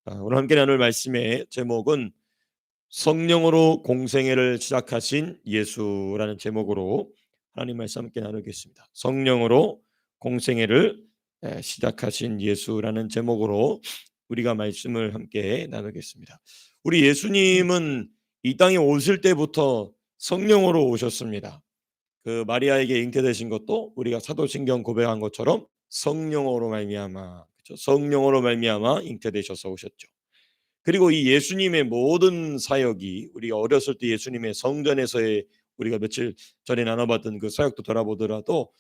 오늘 함께 나눌 말씀의 제목은 성령으로 공생애를 시작하신 예수라는 제목으로 하나님 말씀 함께 나누겠습니다. 성령으로 공생애를 시작하신 예수라는 제목으로 우리가 말씀을 함께 나누겠습니다. 우리 예수님은 이 땅에 오실 때부터 성령으로 오셨습니다. 그 마리아에게 잉태되신 것도 우리가 사도신경 고백한 것처럼 성령으로 말미암아, 그렇죠? 성령으로 말미암아 잉태되셔서 오셨죠. 그리고 이 예수님의 모든 사역이 우리가 어렸을 때 예수님의 성전에서의 우리가 며칠 전에 나눠봤던 그 사역도 돌아보더라도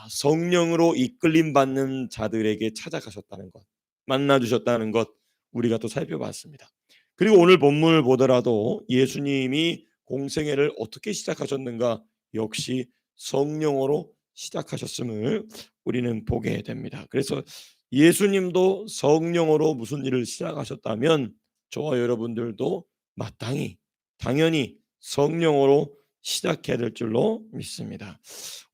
성령으로 이끌림 받는 자들에게 찾아가셨다는 것, 만나 주셨다는 것 우리가 또 살펴봤습니다. 그리고 오늘 본문을 보더라도 예수님이 공생애를 어떻게 시작하셨는가, 역시 성령으로 시작하셨음을 우리는 보게 됩니다. 그래서 예수님도 성령으로 무슨 일을 시작하셨다면 저와 여러분들도 마땅히 당연히 성령으로 시작해야 될 줄로 믿습니다.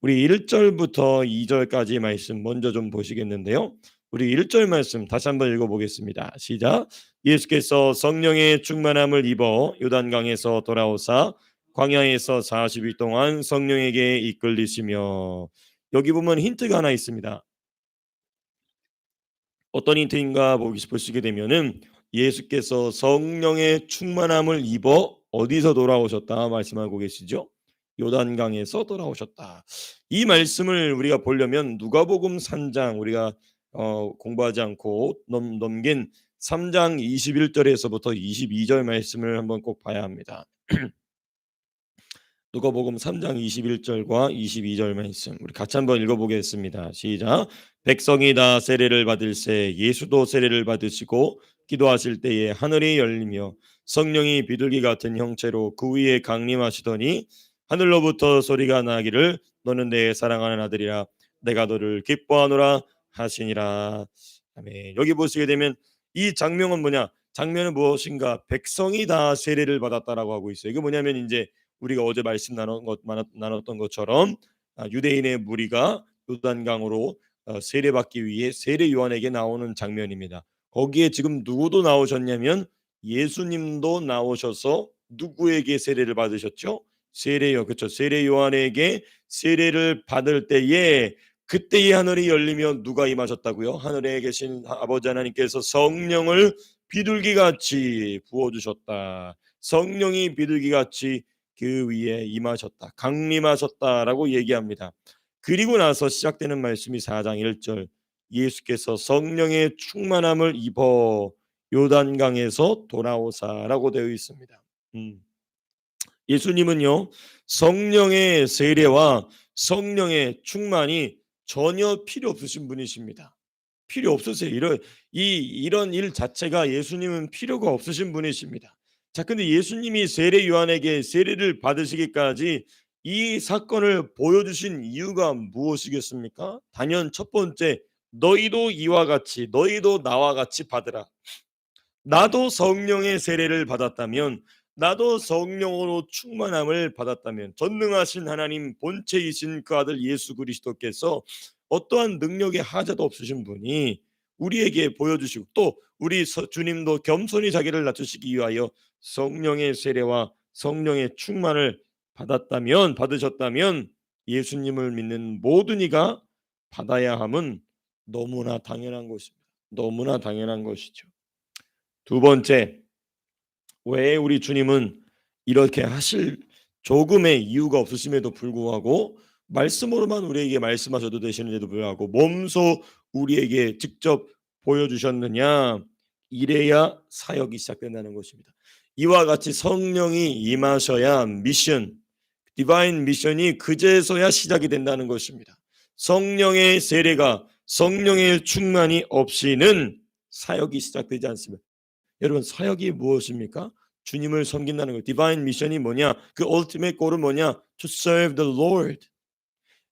우리 1절부터 2절까지 말씀 먼저 좀 보시겠는데요. 우리 1절 말씀 다시 한번 읽어보겠습니다. 시작. 예수께서 성령의 충만함을 입어 요단강에서 돌아오사 광야에서 40일 동안 성령에게 이끌리시며, 여기 보면 힌트가 하나 있습니다. 어떤 힌트인가 보시게 되면은 예수께서 성령의 충만함을 입어 어디서 돌아오셨다 말씀하고 계시죠? 요단강에서 돌아오셨다. 이 말씀을 우리가 보려면 누가복음 3장, 우리가 공부하지 않고 넘긴 3장 21절에서부터 22절 말씀을 한번 꼭 봐야 합니다. 누가복음 3장 21절과 22절 말씀 우리 같이 한번 읽어보겠습니다. 시작. 백성이 다 세례를 받을새 예수도 세례를 받으시고 기도하실 때에 하늘이 열리며 성령이 비둘기 같은 형체로 그 위에 강림하시더니 하늘로부터 소리가 나기를 너는 내 사랑하는 아들이라 내가 너를 기뻐하노라 하시니라. 아멘. 여기 보시게 되면 이 장면은 뭐냐? 장면은 무엇인가? 백성이 다 세례를 받았다라고 하고 있어요. 이게 뭐냐면 이제 우리가 어제 말씀 나눴던 것처럼 유대인의 무리가 요단강으로 세례받기 위해 세례 요한에게 나오는 장면입니다. 거기에 지금 누구도 나오셨냐면 예수님도 나오셔서 누구에게 세례를 받으셨죠? 세례요, 그렇죠? 세례 요한에게 세례를 받을 때에 그때의 하늘이 열리며 누가 임하셨다고요? 하늘에 계신 아버지 하나님께서 성령을 비둘기같이 부어주셨다. 성령이 비둘기같이 그 위에 임하셨다, 강림하셨다라고 얘기합니다. 그리고 나서 시작되는 말씀이 4장 1절, 예수께서 성령의 충만함을 입어 요단강에서 돌아오사라고 되어 있습니다. 예수님은요, 성령의 세례와 성령의 충만이 전혀 필요 없으신 분이십니다. 필요 없으세요. 이런 일 자체가 예수님은 필요가 없으신 분이십니다. 자, 근데 예수님이 세례 요한에게 세례를 받으시기까지 이 사건을 보여주신 이유가 무엇이겠습니까? 단연 첫 번째, 너희도 이와 같이, 너희도 나와 같이 받으라. 나도 성령의 세례를 받았다면, 나도 성령으로 충만함을 받았다면, 전능하신 하나님 본체이신 그 아들 예수 그리스도께서 어떠한 능력의 하자도 없으신 분이 우리에게 보여주시고, 또 우리 주님도 겸손히 자기를 낮추시기 위하여 성령의 세례와 성령의 충만을 받으셨다면 예수님을 믿는 모든 이가 받아야 함은 너무나 당연한 것입니다. 너무나 당연한 것이죠. 두 번째, 왜 우리 주님은 이렇게 하실 조금의 이유가 없으심에도 불구하고 말씀으로만 우리에게 말씀하셔도 되시는데도 불구하고 몸소 우리에게 직접 보여주셨느냐? 이래야 사역이 시작된다는 것입니다. 이와 같이 성령이 임하셔야 디바인 미션이 그제서야 시작이 된다는 것입니다. 성령의 세례가, 성령의 충만이 없이는 사역이 시작되지 않습니다. 여러분, 사역이 무엇입니까? 주님을 섬긴다는 거예요. 디바인 미션이 뭐냐? 그 ultimate goal은 뭐냐? To serve the Lord.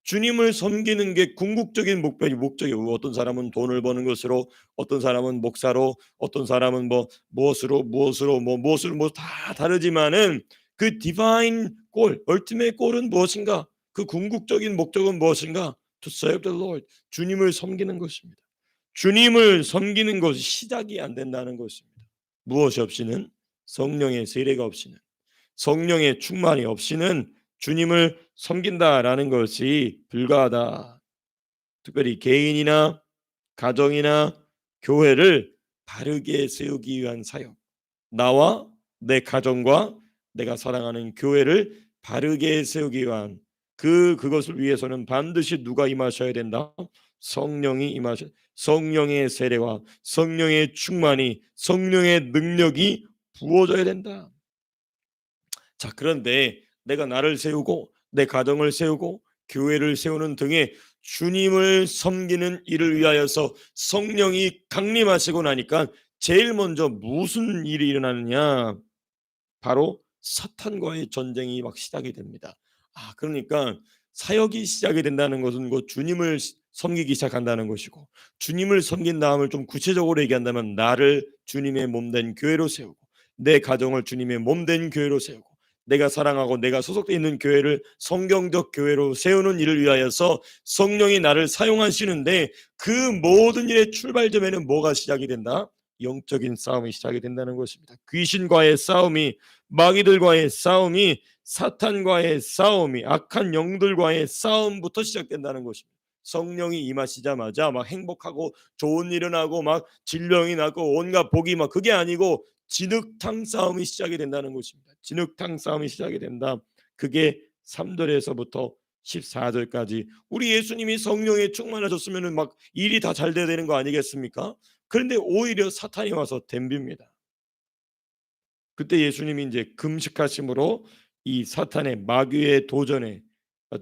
주님을 섬기는 게 궁극적인 목적이에요. 어떤 사람은 돈을 버는 것으로, 어떤 사람은 목사로, 어떤 사람은 무엇으로 다 다르지만은 그 디바인 골, ultimate goal은 무엇인가? 그 궁극적인 목적은 무엇인가? To serve the Lord. 주님을 섬기는 것입니다. 주님을 섬기는 것이 시작이 안 된다는 것입니다. 무엇이 없이는 성령의 세례가 없이는 성령의 충만이 없이는 주님을 섬긴다라는 것이 불가하다. 특별히 개인이나 가정이나 교회를 바르게 세우기 위한 사역. 나와 내 가정과 내가 사랑하는 교회를 바르게 세우기 위한 그것을 위해서는 반드시 누가 임하셔야 된다? 성령이 임하셔. 성령의 세례와 성령의 충만이 성령의 능력이 부어져야 된다. 자, 그런데 내가 나를 세우고 내 가정을 세우고 교회를 세우는 등의 주님을 섬기는 일을 위하여서 성령이 강림하시고 나니까 제일 먼저 무슨 일이 일어나느냐? 바로 사탄과의 전쟁이 막 시작이 됩니다. 그러니까 사역이 시작이 된다는 것은 곧 주님을 섬기기 시작한다는 것이고, 주님을 섬긴 다음을 좀 구체적으로 얘기한다면 나를 주님의 몸된 교회로 세우고 내 가정을 주님의 몸된 교회로 세우고 내가 사랑하고 내가 소속되어 있는 교회를 성경적 교회로 세우는 일을 위하여서 성령이 나를 사용하시는데, 그 모든 일의 출발점에는 뭐가 시작이 된다? 영적인 싸움이 시작이 된다는 것입니다. 귀신과의 싸움이, 마귀들과의 싸움이, 사탄과의 싸움이, 악한 영들과의 싸움부터 시작된다는 것입니다. 성령이 임하시자마자 막 행복하고 좋은 일이 나고 막 질병이 나고 온갖 복이 막, 그게 아니고 진흙탕 싸움이 시작이 된다는 것입니다. 진흙탕 싸움이 시작이 된다. 그게 3절에서부터 14절까지 우리 예수님이 성령에 충만하셨으면 막 일이 다 잘 돼야 되는 거 아니겠습니까? 그런데 오히려 사탄이 와서 덤빕니다. 그때 예수님이 이제 금식하심으로 이 사탄의 마귀의 도전에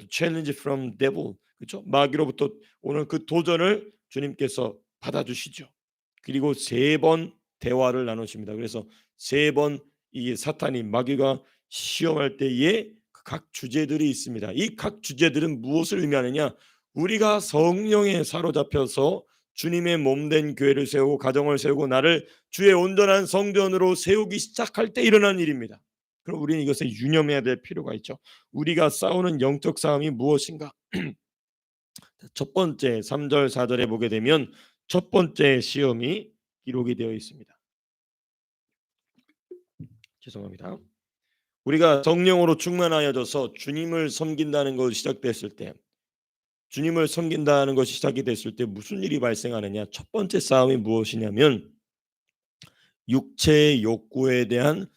challenge from devil, 그렇죠? 마귀로부터 오는 그 도전을 주님께서 받아주시죠. 그리고 3번 대화를 나누십니다. 그래서 3번 이 사탄이 마귀가 시험할 때에 각 주제들이 있습니다. 이 각 주제들은 무엇을 의미하느냐? 우리가 성령에 사로잡혀서 주님의 몸된 교회를 세우고 가정을 세우고 나를 주의 온전한 성전으로 세우기 시작할 때 일어난 일입니다. 그럼 우리는 이것에 유념해야 될 필요가 있죠. 우리가 싸우는 영적 싸움이 무엇인가? 첫 번째 3절 4절에 보게 되면 첫 번째 시험이 기록이 되어 있습니다. 죄송합니다. 우리가 성령으로 충만하여져서 주님을 섬긴다는 것이 시작됐을 때, 주님을 섬긴다는 것이 시작이 됐을 때 무슨 일이 발생하느냐? 첫 번째 싸움이 무엇이냐면 육체의 욕구에 대한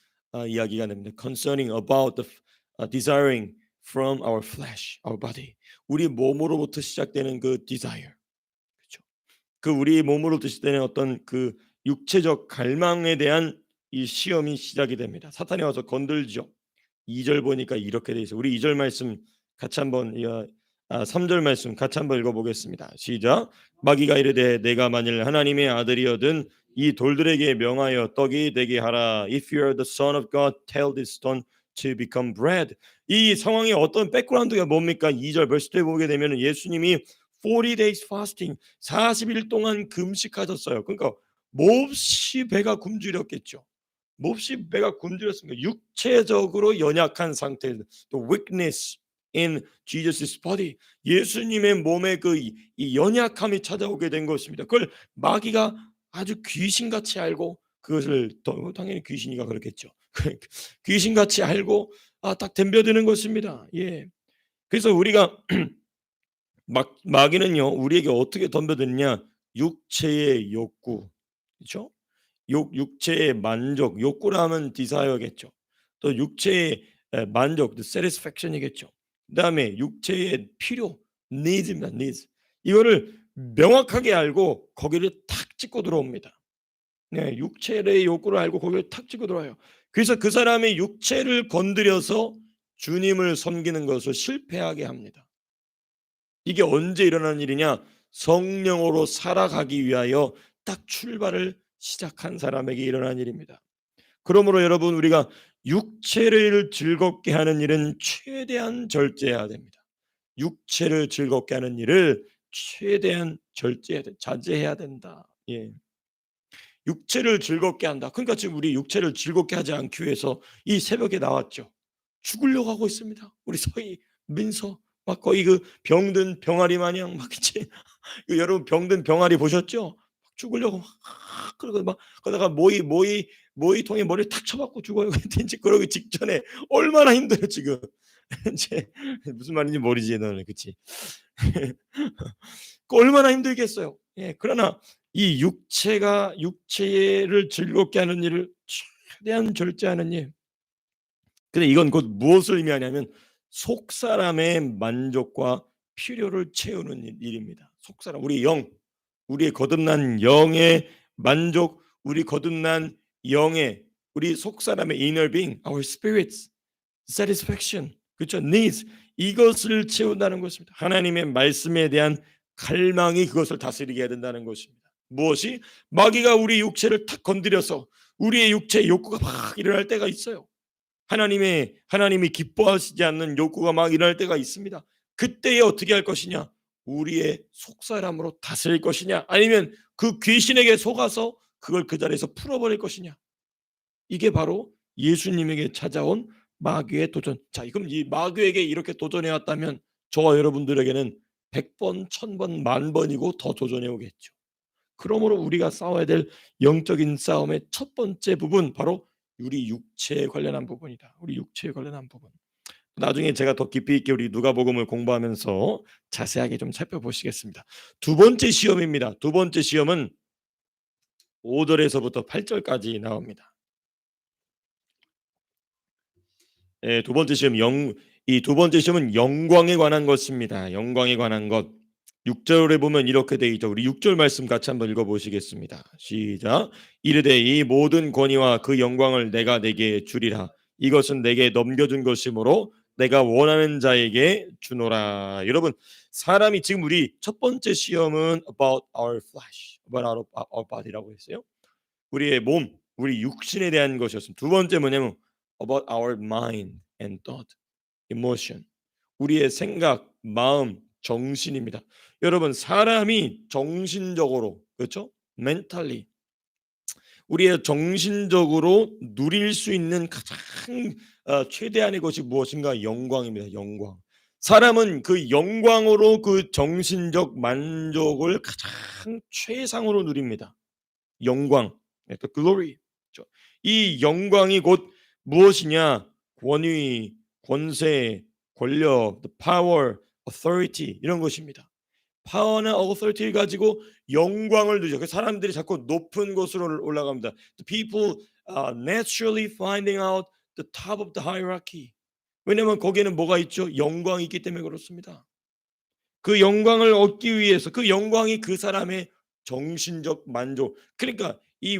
이야기가 됩니다. Concerning about the desiring from our flesh, our body. 우리 몸으로부터 시작되는 그 desire, 그렇죠? 그 우리 몸으로부터 시작되는 어떤 그 육체적 갈망에 대한 이 시험이 시작이 됩니다. 사탄이 와서 건들죠. 2절 보니까 이렇게 돼 있어요. 우리 2절 말씀 같이 한번 3절 말씀 같이 한번 읽어보겠습니다. 시작. 마귀가 이르되 내가 만일 하나님의 아들이어든 이 돌들에게 명하여 떡이 되게 하라. If you are the son of God, tell this stone to become bread. 이 상황의 어떤 백그라운드가 뭡니까? 2절 벌써 보게 되면 예수님이 40 days fasting, 40일 동안 금식하셨어요. 그러니까 몹시 배가 굶주렸겠죠. 몹시 배가 굶주렸습니다. 육체적으로 연약한 상태, 또 weakness in Jesus' body, 예수님의 몸에 이 연약함이 찾아오게 된 것입니다. 그걸 마귀가 아주 귀신같이 알고, 그것을 당연히 귀신이가 그렇겠죠. 귀신같이 알고 딱 덤벼드는 것입니다. 예. 그래서 우리가 마귀는요 우리에게 어떻게 덤벼드느냐? 육체의 욕구, 그렇죠? 육체의 만족, 욕구라면 디자이어겠죠. 또 육체의 만족, satisfaction이겠죠. 그다음에 육체의 필요, needs입니다. needs. 이거를 명확하게 알고 거기를 탁 찍고 들어옵니다. 네, 육체의 욕구를 알고 거기를 탁 찍고 들어와요. 그래서 그 사람의 육체를 건드려서 주님을 섬기는 것을 실패하게 합니다. 이게 언제 일어나는 일이냐? 성령으로 살아가기 위하여 딱 출발을 시작한 사람에게 일어난 일입니다. 그러므로 여러분, 우리가 육체를 즐겁게 하는 일은 최대한 절제해야 됩니다. 육체를 즐겁게 하는 일을 최대한 자제해야 된다. 예. 육체를 즐겁게 한다. 그러니까 지금 우리 육체를 즐겁게 하지 않기 위해서 이 새벽에 나왔죠. 죽으려고 하고 있습니다. 우리 서희, 민서 막 거의 그 병든 병아리 마냥 막 있지. 여러분 병든 병아리 보셨죠? 죽으려고 막 그러고 막 그러다가 모이통에 머리를 탁 쳐박고 죽어요. 근데 그러기 직전에 얼마나 힘들어 지금. 인제 무슨 말인지 모르지 너는. 그치? 그 얼마나 힘들겠어요. 예. 그러나 이 육체를 즐겁게 하는 일을 최대한 절제하는 일. 근데 이건 곧 무엇을 의미하냐면 속 사람의 만족과 필요를 채우는 일입니다. 속 사람, 우리 영, 우리의 거듭난 영의 만족, 우리 거듭난 영의 우리 속 사람의 inner being, our spirits satisfaction, 그렇죠? needs, 이것을 채운다는 것입니다. 하나님의 말씀에 대한 갈망이 그것을 다스리게 해야 된다는 것입니다. 무엇이? 마귀가 우리 육체를 탁 건드려서 우리의 육체의 욕구가 막 일어날 때가 있어요. 하나님이 기뻐하시지 않는 욕구가 막 일어날 때가 있습니다. 그때에 어떻게 할 것이냐? 우리의 속사람으로 다스릴 것이냐? 아니면 그 귀신에게 속아서 그걸 그 자리에서 풀어버릴 것이냐? 이게 바로 예수님에게 찾아온 마귀의 도전. 자, 그럼 이 마귀에게 이렇게 도전해 왔다면 저와 여러분들에게는 100번, 1000번, 만 번이고 더 도전해 오겠죠. 그러므로 우리가 싸워야 될 영적인 싸움의 첫 번째 부분, 바로 우리 육체에 관련한 부분이다. 우리 육체에 관련한 부분. 나중에 제가 더 깊이 있게 우리 누가복음을 공부하면서 자세하게 좀 살펴보시겠습니다. 두 번째 시험입니다. 두 번째 시험은 5절에서부터 8절까지 나옵니다. 예, 두 번째 시험 이 두 번째 시험은 영광에 관한 것입니다. 영광에 관한 것. 6절에 보면 이렇게 돼 있죠. 우리 6절 말씀 같이 한번 읽어 보시겠습니다. 시작. 이르되 이 모든 권위와 그 영광을 내가 내게 주리라. 이것은 내게 넘겨준 것이므로 내가 원하는 자에게 주노라. 여러분, 사람이 지금 우리 첫 번째 시험은 about our flesh, about our body라고 했어요. 우리의 몸, 우리 육신에 대한 것이었습니다. 두 번째 뭐냐면 about our mind and thought, emotion. 우리의 생각, 마음, 정신입니다. 여러분, 사람이 정신적으로, 그렇죠? mentally, 우리의 정신적으로 누릴 수 있는 가장 최대한의 것이 무엇인가? 영광입니다. 영광. 사람은 그 영광으로 그 정신적 만족을 가장 최상으로 누립니다. 영광, the glory. 그렇죠? 이 영광이 곧 무엇이냐? 권위, 권세, 권력, the power, authority, 이런 것입니다. 파워나 authority를 가지고 영광을 누리죠. 그 사람들이 자꾸 높은 곳으로 올라갑니다. The people naturally finding out the top of the hierarchy. 왜냐하면 거기에는 뭐가 있죠? 영광이 있기 때문에 그렇습니다. 그 영광을 얻기 위해서, 그 영광이 그 사람의 정신적 만족. 그러니까 이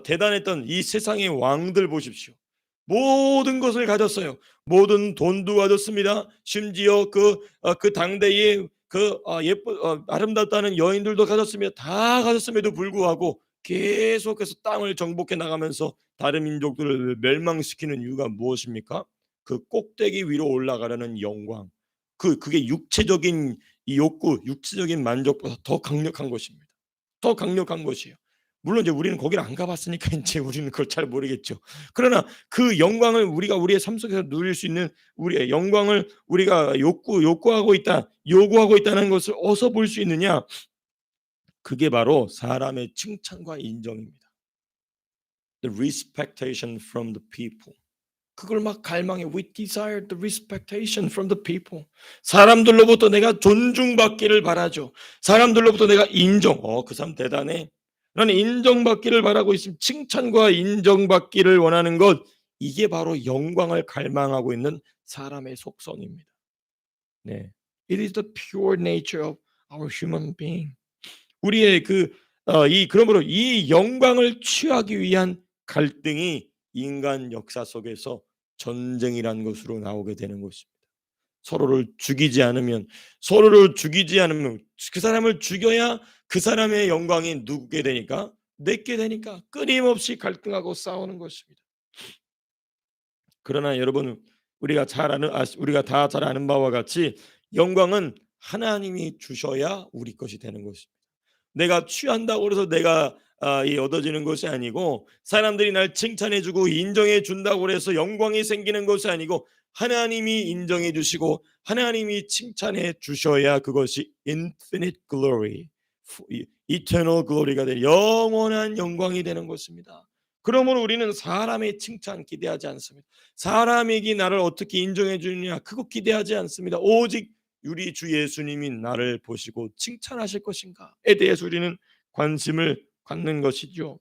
대단했던 이 세상의 왕들 보십시오. 모든 것을 가졌어요. 모든 돈도 가졌습니다. 심지어 그 당대의 아름답다는 여인들도 가졌습니다. 다 가졌음에도 불구하고 계속해서 땅을 정복해 나가면서 다른 민족들을 멸망시키는 이유가 무엇입니까? 그 꼭대기 위로 올라가려는 영광. 그게 육체적인 이 욕구, 육체적인 만족보다 더 강력한 것입니다. 더 강력한 것이에요. 물론 이제 우리는 거기를 안 가봤으니까 이제 우리는 그걸 잘 모르겠죠. 그러나 그 영광을 우리가 우리의 삶 속에서 누릴 수 있는 우리의 영광을 우리가 요구하고 있다는 것을 어디서 볼 수 있느냐? 그게 바로 사람의 칭찬과 인정입니다. The respectation from the people. 그걸 막 갈망해. We desire the respectation from the people. 사람들로부터 내가 존중받기를 바라죠. 사람들로부터 내가 인정. 그 사람 대단해. 나는 인정받기를 바라고 있으면 칭찬과 인정받기를 원하는 것, 이게 바로 영광을 갈망하고 있는 사람의 속성입니다. 네, it is the pure nature of our human being. 우리의 그러므로 이 영광을 취하기 위한 갈등이 인간 역사 속에서 전쟁이라는 것으로 나오게 되는 것입니다. 서로를 죽이지 않으면 그 사람을 죽여야 그 사람의 영광이 누게 되니까, 내게 되니까 끊임없이 갈등하고 싸우는 것입니다. 그러나 여러분, 우리가 다 잘 아는 바와 같이 영광은 하나님이 주셔야 우리 것이 되는 것입니다. 내가 취한다고 해서 내가 얻어지는 것이 아니고, 사람들이 날 칭찬해주고 인정해준다고 해서 영광이 생기는 것이 아니고, 하나님이 인정해 주시고 하나님이 칭찬해 주셔야 그것이 infinite glory, eternal glory가 되는 영원한 영광이 되는 것입니다. 그러므로 우리는 사람의 칭찬 기대하지 않습니다. 사람에게 나를 어떻게 인정해 주느냐 그거 기대하지 않습니다. 오직 우리 주 예수님이 나를 보시고 칭찬하실 것인가에 대해서 우리는 관심을 갖는 것이죠.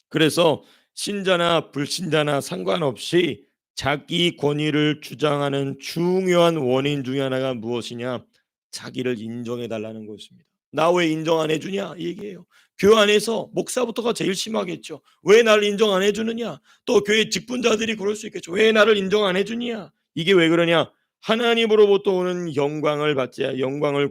그래서 신자나 불신자나 상관없이 자기 권위를 주장하는 중요한 원인 중에 하나가 무엇이냐? 자기를 인정해 달라는 것입니다. 나 왜 인정 안 해주냐? 이 얘기예요. 교회 안에서 목사부터가 제일 심하겠죠. 왜 나를 인정 안 해주느냐? 또 교회 직분자들이 그럴 수 있겠죠. 왜 나를 인정 안 해주냐? 이게 왜 그러냐? 하나님으로부터 오는 영광을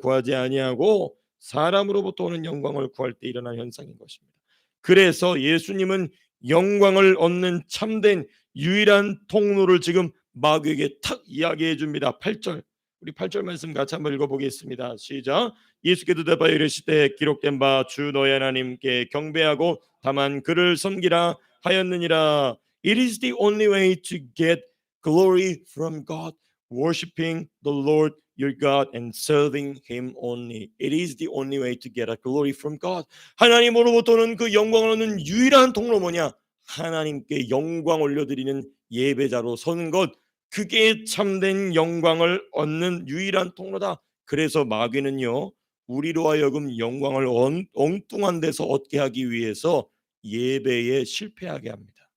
구하지 아니하고 사람으로부터 오는 영광을 구할 때 일어나는 현상인 것입니다. 그래서 예수님은 영광을 얻는 참된 유일한 통로를 지금 마귀에게 탁 이야기해 줍니다. 8절. 우리 8절 말씀 같이 한번 읽어보겠습니다. 시작. 예수께서 대답하여 이르시되 기록된 바 주 너의 하나님께 경배하고 다만 그를 섬기라 하였느니라. It is the only way to get glory from God, worshiping the Lord your God and serving Him only. It is the only way to get a glory from God. 하나님으로부터는 그 영광을 얻는 유일한 통로 뭐냐? 하나님께 영광 올려드리는 예배자로 서는 것, 그게 참된 영광을 얻는 유일한 통로다. 그래서 마귀는요, 우리로 하여금 영광을 엉뚱한 데서 얻게 하기 위해서 예배에 실패하게 합니다.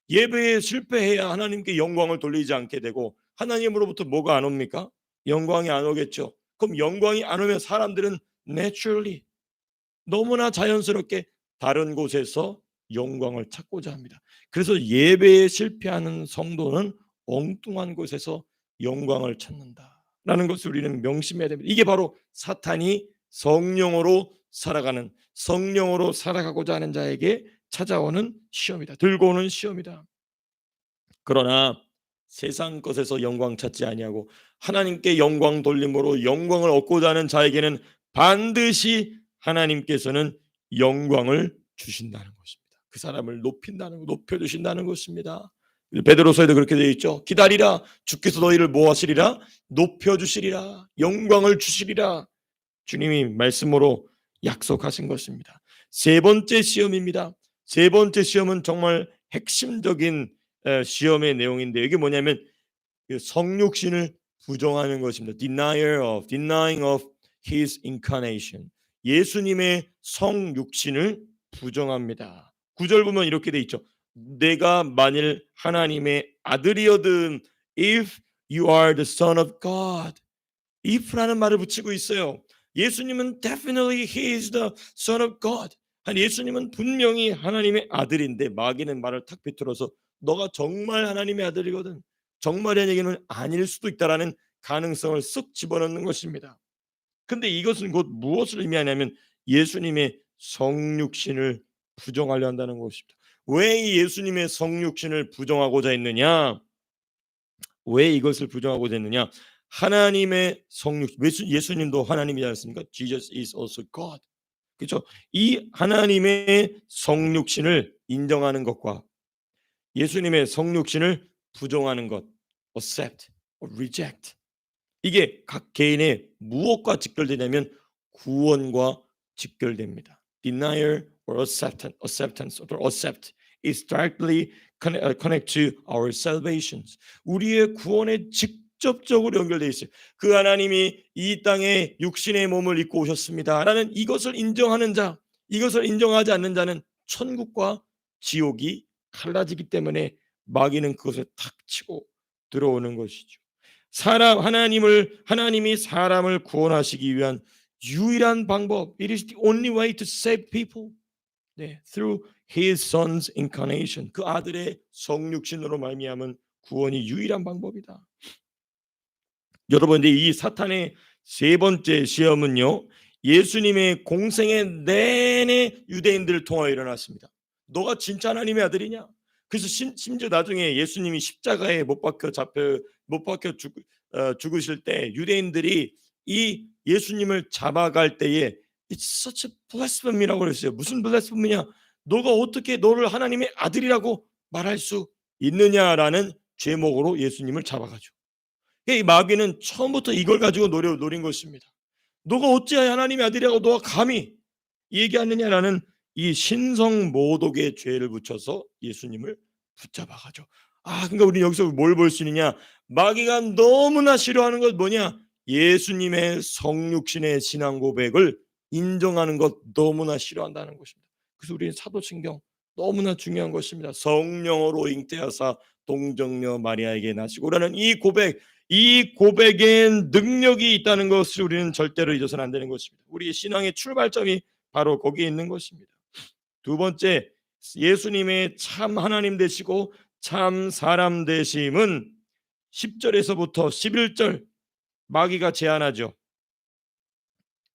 예배에 실패해야 하나님께 영광을 돌리지 않게 되고 하나님으로부터 뭐가 안 옵니까? 영광이 안 오겠죠. 그럼 영광이 안 오면 사람들은 naturally 너무나 자연스럽게 다른 곳에서 영광을 찾고자 합니다. 그래서 예배에 실패하는 성도는 엉뚱한 곳에서 영광을 찾는다라는 것을 우리는 명심해야 됩니다. 이게 바로 사탄이 성령으로 살아가고자 하는 자에게 찾아오는 시험이다. 들고 오는 시험이다. 그러나 세상 것에서 영광 찾지 아니하고 하나님께 영광 돌림으로 영광을 얻고자 하는 자에게는 반드시 하나님께서는 영광을 주신다는 것입니다. 그 사람을 높여주신다는 것입니다. 베드로서에도 그렇게 되어 있죠. 기다리라, 주께서 너희를 뭐 하시리라? 높여주시리라, 영광을 주시리라. 주님이 말씀으로 약속하신 것입니다. 세 번째 시험입니다. 세 번째 시험은 정말 핵심적인 시험의 내용인데 이게 뭐냐면 성육신을 부정하는 것입니다. denying of his incarnation. 예수님의 성육신을 부정합니다. 9절 보면 이렇게 돼 있죠. 내가 만일 하나님의 아들이거든, if you are the son of God. if라는 말을 붙이고 있어요. 예수님은 definitely he is the son of God. 예수님은 분명히 하나님의 아들인데 마귀는 말을 탁 비틀어서 너가 정말 하나님의 아들이거든, 정말이라는 얘기는 아닐 수도 있다라는 가능성을 쓱 집어넣는 것입니다. 근데 이것은 곧 무엇을 의미하냐면 예수님의 성육신을 부정하려 한다는 것입니다. 왜 이 예수님의 성육신을 부정하고자 했느냐? 왜 이것을 부정하고자 했느냐? 하나님의 성육신, 예수님도 하나님이지 않습니까? Jesus is also God. 그렇죠? 이 하나님의 성육신을 인정하는 것과 예수님의 성육신을 부정하는 것, accept or reject, 이게 각 개인의 무엇과 직결되냐면 구원과 직결됩니다. Denial or acceptance or accept is directly connect to our salvations. 우리의 구원에 직접적으로 연결되어 있어요. 그 하나님이 이 땅에 육신의 몸을 입고 오셨습니다라는 이것을 인정하는 자, 이것을 인정하지 않는 자는 천국과 지옥이 갈라지기 때문에 마귀는 그것을 탁 치고 들어오는 것이죠. 하나님이 사람을 구원하시기 위한 유일한 방법, it is the only way to save people, through his son's incarnation. 그 아들의 성육신으로 말미암은 구원이 유일한 방법이다. 여러분, 이 사탄의 세 번째 시험은요, 예수님의 공생의 내내 유대인들을 통하여 일어났습니다. 너가 진짜 하나님의 아들이냐? 그래서 심지어 나중에 예수님이 십자가에 못 박혀 죽으실 때 유대인들이 이 예수님을 잡아갈 때에 It's such a blasphemy라고 그랬어요. 무슨 블라스페미냐? 너가 어떻게 너를 하나님의 아들이라고 말할 수 있느냐라는 제목으로 예수님을 잡아가죠. 이 마귀는 처음부터 이걸 가지고 노린 것입니다. 너가 어찌하여 하나님의 아들이라고 너가 감히 얘기하느냐라는 이 신성 모독의 죄를 붙여서 예수님을 붙잡아가죠. 그러니까 우리 여기서 뭘 볼 수 있느냐? 마귀가 너무나 싫어하는 것 뭐냐? 예수님의 성육신의 신앙 고백을 인정하는 것 너무나 싫어한다는 것입니다. 그래서 우리는 사도신경 너무나 중요한 것입니다. 성령으로 잉태하사 동정녀 마리아에게 나시고라는 이 고백, 이 고백엔 능력이 있다는 것을 우리는 절대로 잊어서는 안 되는 것입니다. 우리의 신앙의 출발점이 바로 거기에 있는 것입니다. 두 번째, 예수님의 참 하나님 되시고 참 사람 되심은 10절에서부터 11절 마귀가 제안하죠.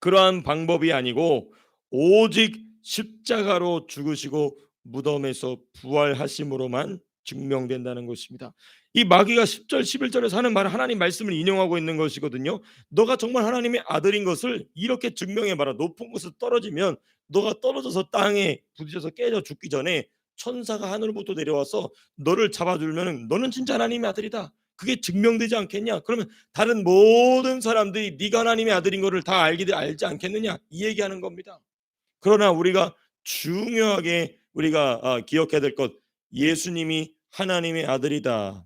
그러한 방법이 아니고 오직 십자가로 죽으시고 무덤에서 부활하심으로만 증명된다는 것입니다. 이 마귀가 10절 11절에서 하는 말은 하나님 말씀을 인용하고 있는 것이거든요. 너가 정말 하나님의 아들인 것을 이렇게 증명해봐라. 높은 곳에서 떨어지면 너가 떨어져서 땅에 부딪혀서 깨져 죽기 전에 천사가 하늘부터 내려와서 너를 잡아주면 너는 진짜 하나님의 아들이다. 그게 증명되지 않겠냐? 그러면 다른 모든 사람들이 네가 하나님의 아들인 것을 다 알지 않겠느냐? 이 얘기하는 겁니다. 그러나 우리가 중요하게 우리가 기억해야 될 것, 예수님이 하나님의 아들이다.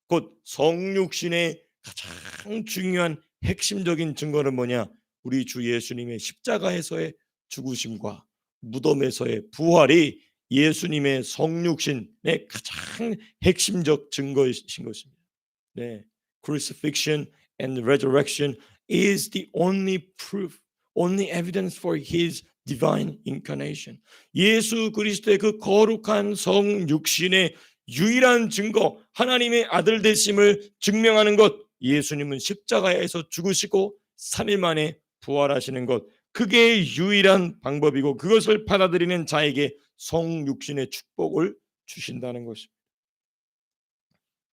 곧 성육신의 가장 중요한 핵심적인 증거는 뭐냐? 우리 주 예수님의 십자가에서의 죽으심과 무덤에서의 부활이 예수님의 성육신의 가장 핵심적 증거이신 것입니다. 네, crucifixion and resurrection is the only proof, only evidence for His divine incarnation. 예수 그리스도의 그 거룩한 성육신의 유일한 증거, 하나님의 아들 되심을 증명하는 것, 예수님은 십자가에서 죽으시고 3일 만에 부활하시는 것, 그게 유일한 방법이고 그것을 받아들이는 자에게 성육신의 축복을 주신다는 것입니다.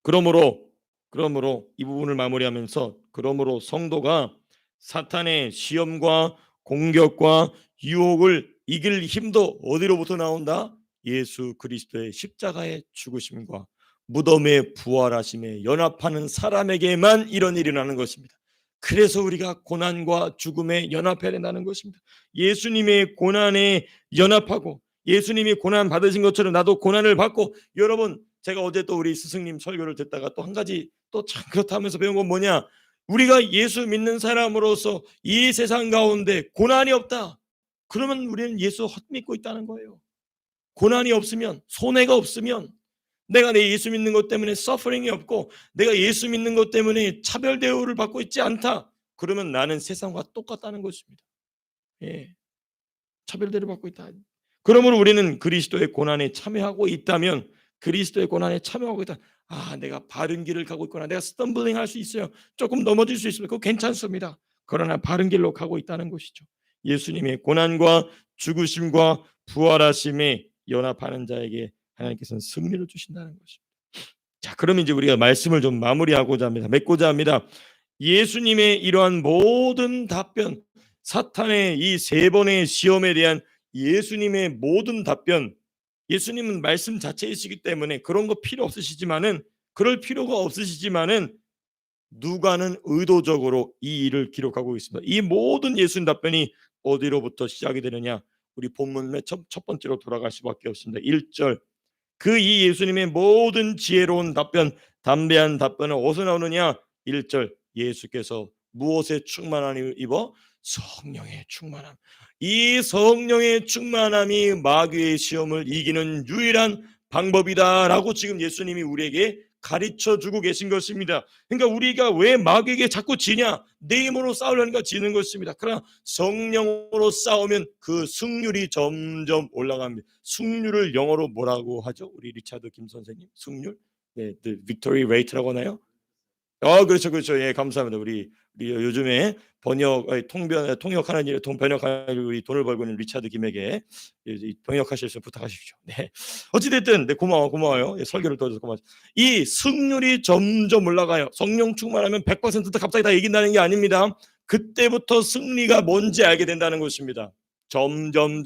그러므로 이 부분을 마무리하면서 그러므로 성도가 사탄의 시험과 공격과 유혹을 이길 힘도 어디로부터 나온다? 예수 그리스도의 십자가의 죽으심과 무덤의 부활하심에 연합하는 사람에게만 이런 일이 일어나는 것입니다. 그래서 우리가 고난과 죽음에 연합해야 된다는 것입니다. 예수님의 고난에 연합하고 예수님이 고난 받으신 것처럼 나도 고난을 받고, 여러분 제가 어제 또 우리 스승님 설교를 듣다가 또 한 가지 또 참 그렇다 하면서 배운 건 뭐냐? 우리가 예수 믿는 사람으로서 이 세상 가운데 고난이 없다. 그러면 우리는 예수 헛믿고 있다는 거예요. 고난이 없으면, 손해가 없으면, 내가 내 예수 믿는 것 때문에 서퍼링이 없고 내가 예수 믿는 것 때문에 차별 대우를 받고 있지 않다. 그러면 나는 세상과 똑같다는 것입니다. 예, 차별 대우를 받고 있다. 그러므로 우리는 그리스도의 고난에 참여하고 있다면, 그리스도의 고난에 참여하고 있다. 내가 바른 길을 가고 있구나. 내가 스탬블링 할 수 있어요. 조금 넘어질 수 있습니다. 그거 괜찮습니다. 그러나 바른 길로 가고 있다는 것이죠. 예수님의 고난과 죽으심과 부활하심에 연합하는 자에게 하나님께서는 승리를 주신다는 것입니다. 자, 그러면 이제 우리가 말씀을 좀 마무리하고자 합니다. 맺고자 합니다. 예수님의 이러한 모든 답변, 사탄의 이 3번의 시험에 대한 예수님의 모든 답변, 예수님은 말씀 자체이시기 때문에 그런 거 필요 없으시지만은, 그럴 필요가 없으시지만은 누가는 의도적으로 이 일을 기록하고 있습니다. 이 모든 예수님 답변이 어디로부터 시작이 되느냐? 우리 본문의 첫 번째로 돌아갈 수밖에 없습니다. 1절, 그 이 예수님의 모든 지혜로운 답변, 담대한 답변은 어디서 나오느냐? 1절, 예수께서 무엇에 충만함을 입어? 성령의 충만함. 이 성령의 충만함이 마귀의 시험을 이기는 유일한 방법이다라고 지금 예수님이 우리에게 가르쳐주고 계신 것입니다. 그러니까 우리가 왜 마귀에게 자꾸 지냐? 내 힘으로 싸우려니까 지는 것입니다. 그러나 성령으로 싸우면 그 승률이 점점 올라갑니다. 승률을 영어로 뭐라고 하죠? 우리 리차드 김 선생님, 승률? 네, the victory rate라고 하나요? 그렇죠. 예, 감사합니다. 우리 요즘에 통역하는 일에 번역하는 우리 돈을 벌고 있는 리차드 김에게 번역하실 수 부탁하십시오. 네. 어찌됐든 네, 고마워요. 예, 설교를 도와줘서 고마워요. 이 승률이 점점 올라가요. 성령 충만하면 100% 갑자기 다 이긴다는 게 아닙니다. 그때부터 승리가 뭔지 알게 된다는 것입니다. 점점.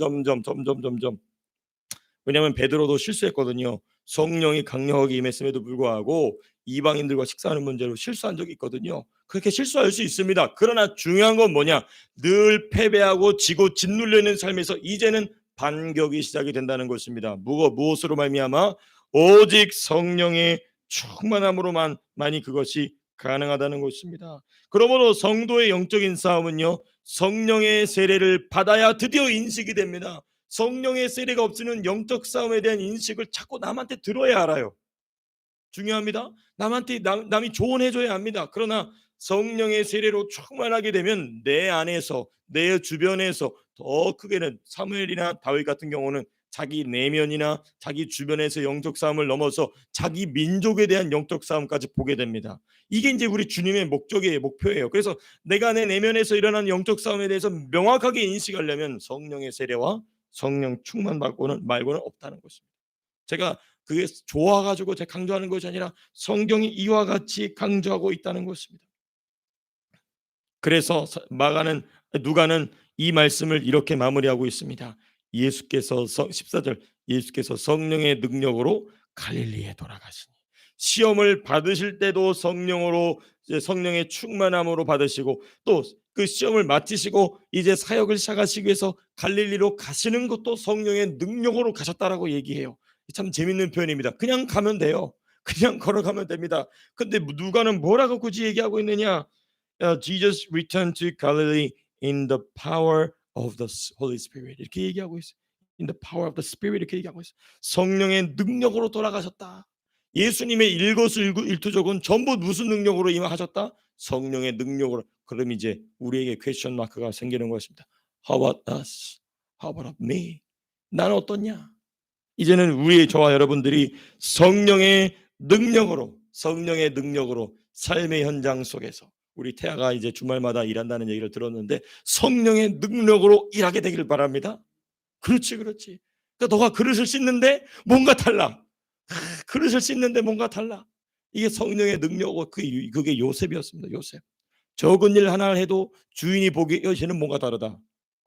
왜냐하면 베드로도 실수했거든요. 성령이 강력하게 임했음에도 불구하고 이방인들과 식사하는 문제로 실수한 적이 있거든요. 그렇게 실수할 수 있습니다. 그러나 중요한 건 뭐냐? 늘 패배하고 지고 짓눌려 있는 삶에서 이제는 반격이 시작이 된다는 것입니다. 무엇으로 말미암아? 오직 성령의 충만함으로만이 그것이 가능하다는 것입니다. 그러므로 성도의 영적인 싸움은요, 성령의 세례를 받아야 드디어 인식이 됩니다. 성령의 세례가 없이는 영적 싸움에 대한 인식을 자꾸 남한테 들어야 알아요. 중요합니다. 남이 조언해줘야 합니다. 그러나 성령의 세례로 충만하게 되면 내 안에서, 내 주변에서, 더 크게는 사무엘이나 다윗 같은 경우는 자기 내면이나 자기 주변에서 영적 싸움을 넘어서 자기 민족에 대한 영적 싸움까지 보게 됩니다. 이게 이제 우리 주님의 목적이에요, 목표예요. 그래서 내가 내 내면에서 일어나는 영적 싸움에 대해서 명확하게 인식하려면 성령의 세례와 성령 충만 말고는 없다는 것입니다. 제가 그게 좋아가지고 제가 강조하는 것이 아니라 성경이 이와 같이 강조하고 있다는 것입니다. 그래서 누가는 이 말씀을 이렇게 마무리하고 있습니다. 14절, 예수께서 성령의 능력으로 갈릴리에 돌아가시니, 시험을 받으실 때도 성령의 충만함으로 받으시고, 또 그 시험을 마치시고 이제 사역을 시작하시기 위해서 갈릴리로 가시는 것도 성령의 능력으로 가셨다라고 얘기해요. 참 재밌는 표현입니다. 그냥 가면 돼요. 그냥 걸어가면 됩니다. 근데 누가는 뭐라고 굳이 얘기하고 있느냐? Jesus returned to Galilee in the power of the Holy Spirit. 이렇게 얘기하고 있어요. In the power of the Spirit 이렇게 얘기하고 있어요. 성령의 능력으로 돌아가셨다. 예수님의 일거수일투족은 전부 무슨 능력으로 임하셨다? 성령의 능력으로. 그럼 이제 우리에게 퀘스천 마크가 생기는 것입니다. How about us? How about me? 나는 어떻냐? 이제는 저와 여러분들이 성령의 능력으로 삶의 현장 속에서, 우리 태아가 이제 주말마다 일한다는 얘기를 들었는데 성령의 능력으로 일하게 되기를 바랍니다. 그렇지. 그러니까 너가 그릇을 씻는데 뭔가 달라. 그릇을 씻는데 뭔가 달라. 이게 성령의 능력이고 그게 요셉이었습니다. 요셉. 적은 일 하나를 해도 주인이 보기에 쟤는 뭔가 다르다.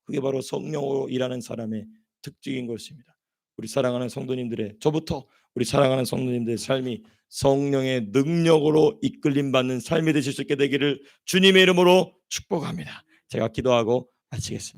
그게 바로 성령으로 일하는 사람의 특징인 것입니다. 우리 사랑하는 성도님들의, 저부터 우리 사랑하는 성도님들의 삶이 성령의 능력으로 이끌림 받는 삶이 되실 수 있게 되기를 주님의 이름으로 축복합니다. 제가 기도하고 마치겠습니다.